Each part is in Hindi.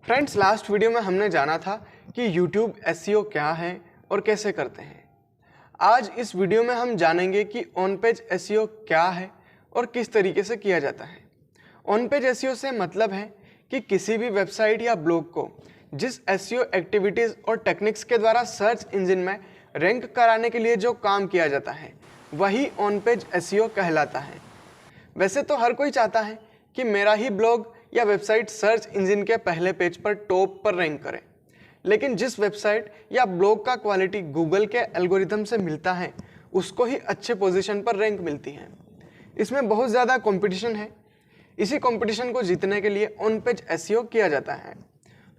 फ्रेंड्स, लास्ट वीडियो में हमने जाना था कि YouTube SEO क्या है और कैसे करते हैं। आज इस वीडियो में हम जानेंगे कि ऑन पेज SEO क्या है और किस तरीके से किया जाता है। ऑन पेज SEO से मतलब है कि किसी भी वेबसाइट या ब्लॉग को जिस SEO एक्टिविटीज़ और टेक्निक्स के द्वारा सर्च इंजन में रैंक कराने के लिए जो काम किया जाता है वही ऑन पेज SEO कहलाता है। वैसे तो हर कोई चाहता है कि मेरा ही ब्लॉग या वेबसाइट सर्च इंजन के पहले पेज पर टॉप पर रैंक करे, लेकिन जिस वेबसाइट या ब्लॉग का क्वालिटी गूगल के एल्गोरिथम से मिलता है उसको ही अच्छे पोजीशन पर रैंक मिलती है। इसमें बहुत ज़्यादा कंपटीशन है। इसी कंपटीशन को जीतने के लिए ऑन पेज SEO किया जाता है।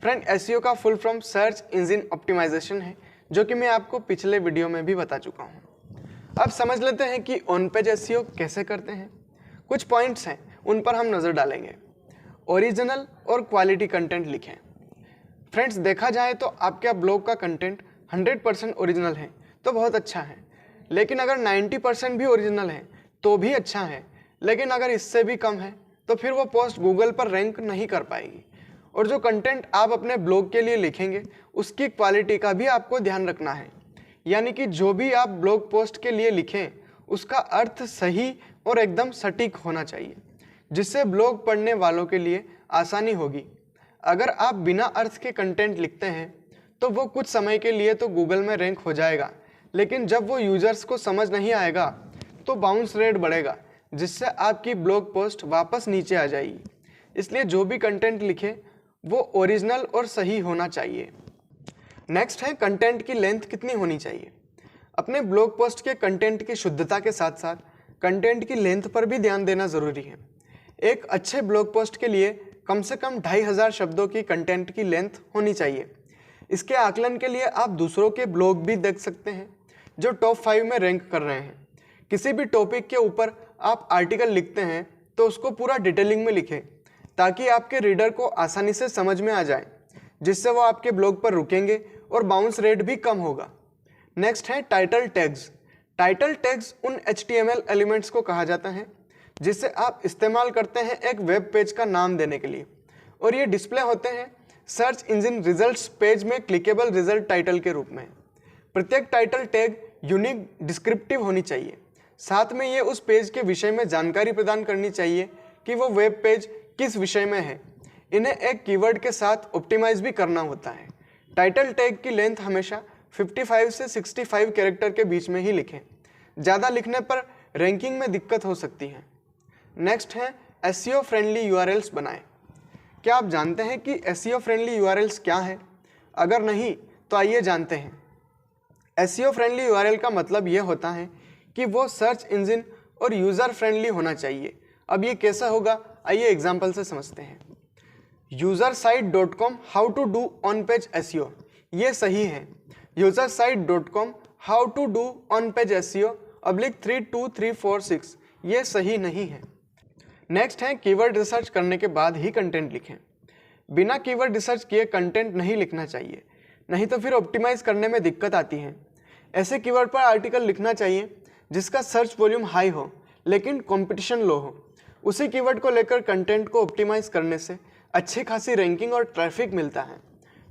फ्रेंड, SEO का full form search engine optimisation है, जो कि मैं आपको पिछले वीडियो में भी बता चुका हूँ। अब समझ लेते हैं कि ऑन पेज SEO कैसे करते हैं। कुछ पॉइंट्स हैं, उन पर हम नज़र डालेंगे। ओरिजिनल और क्वालिटी कंटेंट लिखें। फ्रेंड्स, देखा जाए तो आपके ब्लॉग का कंटेंट 100% ओरिजिनल है तो बहुत अच्छा है, लेकिन अगर 90% भी ओरिजिनल है तो भी अच्छा है, लेकिन अगर इससे भी कम है तो फिर वो पोस्ट गूगल पर रैंक नहीं कर पाएगी। और जो कंटेंट आप अपने ब्लॉग के लिए लिखेंगे उसकी क्वालिटी का भी आपको ध्यान रखना है। यानी कि जो भी आप ब्लॉग पोस्ट के लिए लिखें उसका अर्थ सही और एकदम सटीक होना चाहिए, जिससे ब्लॉग पढ़ने वालों के लिए आसानी होगी। अगर आप बिना अर्थ के कंटेंट लिखते हैं तो वो कुछ समय के लिए तो गूगल में रैंक हो जाएगा, लेकिन जब वो यूजर्स को समझ नहीं आएगा तो बाउंस रेट बढ़ेगा, जिससे आपकी ब्लॉग पोस्ट वापस नीचे आ जाएगी। इसलिए जो भी कंटेंट लिखे वो ओरिजिनल और सही होना चाहिए। नेक्स्ट है कंटेंट की लेंथ कितनी होनी चाहिए। अपने ब्लॉग पोस्ट के कंटेंट की शुद्धता के साथ साथ कंटेंट की लेंथ पर भी ध्यान देना ज़रूरी है। एक अच्छे ब्लॉग पोस्ट के लिए कम से कम 2500 शब्दों की कंटेंट की लेंथ होनी चाहिए। इसके आकलन के लिए आप दूसरों के ब्लॉग भी देख सकते हैं जो टॉप 5 में रैंक कर रहे हैं। किसी भी टॉपिक के ऊपर आप आर्टिकल लिखते हैं तो उसको पूरा डिटेलिंग में लिखें, ताकि आपके रीडर को आसानी से समझ में आ जाए, जिससे वो आपके ब्लॉग पर रुकेंगे और बाउंस रेट भी कम होगा। नेक्स्ट है टाइटल टैग्स। टाइटल टैग्स उन HTML एलिमेंट्स को कहा जाता है जिसे आप इस्तेमाल करते हैं एक वेब पेज का नाम देने के लिए, और ये डिस्प्ले होते हैं सर्च इंजन रिजल्ट्स पेज में क्लिकेबल रिजल्ट टाइटल के रूप में। प्रत्येक टाइटल टैग यूनिक डिस्क्रिप्टिव होनी चाहिए। साथ में ये उस पेज के विषय में जानकारी प्रदान करनी चाहिए कि वो वेब पेज किस विषय में है। इन्हें एक कीवर्ड के साथ ऑप्टिमाइज भी करना होता है। टाइटल टैग की लेंथ हमेशा 55 से 65 कैरेक्टर के बीच में ही लिखें। ज़्यादा लिखने पर रैंकिंग में दिक्कत हो सकती है। नेक्स्ट है SEO फ्रेंडली URLs बनाएं। क्या आप जानते हैं कि SEO फ्रेंडली URLs क्या है? अगर नहीं तो आइए जानते हैं। SEO फ्रेंडली URL का मतलब ये होता है कि वो सर्च इंजन और यूज़र फ्रेंडली होना चाहिए। अब ये कैसा होगा, आइए एग्जाम्पल से समझते हैं। usersite.com how to do on page SEO, ये सही है। usersite.com how to do on page SEO /32346, ये सही नहीं है। नेक्स्ट है कीवर्ड रिसर्च करने के बाद ही कंटेंट लिखें। बिना कीवर्ड रिसर्च किए कंटेंट नहीं लिखना चाहिए, नहीं तो फिर ऑप्टिमाइज करने में दिक्कत आती है। ऐसे कीवर्ड पर आर्टिकल लिखना चाहिए जिसका सर्च वॉल्यूम हाई हो लेकिन कंपटीशन लो हो। उसी कीवर्ड को लेकर कंटेंट को ऑप्टिमाइज करने से अच्छी खासी रैंकिंग और ट्रैफिक मिलता है।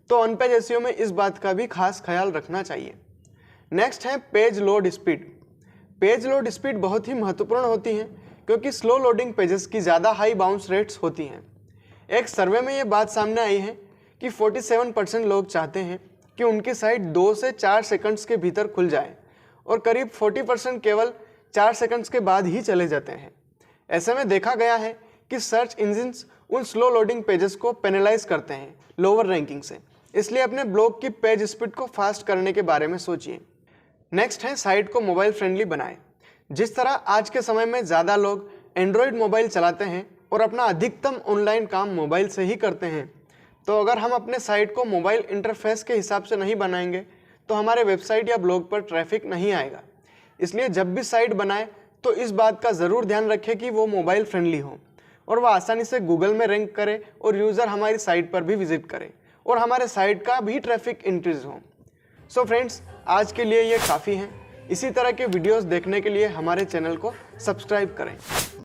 तो ऑन पेज SEO में इस बात का भी खास ख्याल रखना चाहिए। नेक्स्ट है page load speed. Page load speed बहुत ही महत्वपूर्ण होती है, क्योंकि स्लो लोडिंग पेजेस की ज़्यादा हाई बाउंस रेट्स होती हैं। एक सर्वे में ये बात सामने आई है कि 47% लोग चाहते हैं कि उनकी साइट 2 से 4 सेकंड्स के भीतर खुल जाए, और करीब 40% केवल 4 सेकंड्स के बाद ही चले जाते हैं। ऐसे में देखा गया है कि सर्च इंजिन्स उन स्लो लोडिंग पेजेस को पेनलाइज करते हैं लोअर रैंकिंग से। इसलिए अपने ब्लॉग की पेज स्पीड को फास्ट करने के बारे में सोचिए। नेक्स्ट है साइट को मोबाइल फ्रेंडली बनाएं। जिस तरह आज के समय में ज़्यादा लोग एंड्रॉयड मोबाइल चलाते हैं और अपना अधिकतम ऑनलाइन काम मोबाइल से ही करते हैं, तो अगर हम अपने साइट को मोबाइल इंटरफेस के हिसाब से नहीं बनाएंगे तो हमारे वेबसाइट या ब्लॉग पर ट्रैफिक नहीं आएगा। इसलिए जब भी साइट बनाएं तो इस बात का ज़रूर ध्यान रखें कि वो मोबाइल फ्रेंडली हो और वह आसानी से गूगल में रैंक करे और यूज़र हमारी साइट पर भी विजिट करे और हमारे साइट का भी ट्रैफिक इंक्रीज हो। सो फ्रेंड्स, आज के लिए ये काफ़ी है। इसी तरह के वीडियोस देखने के लिए हमारे चैनल को सब्सक्राइब करें।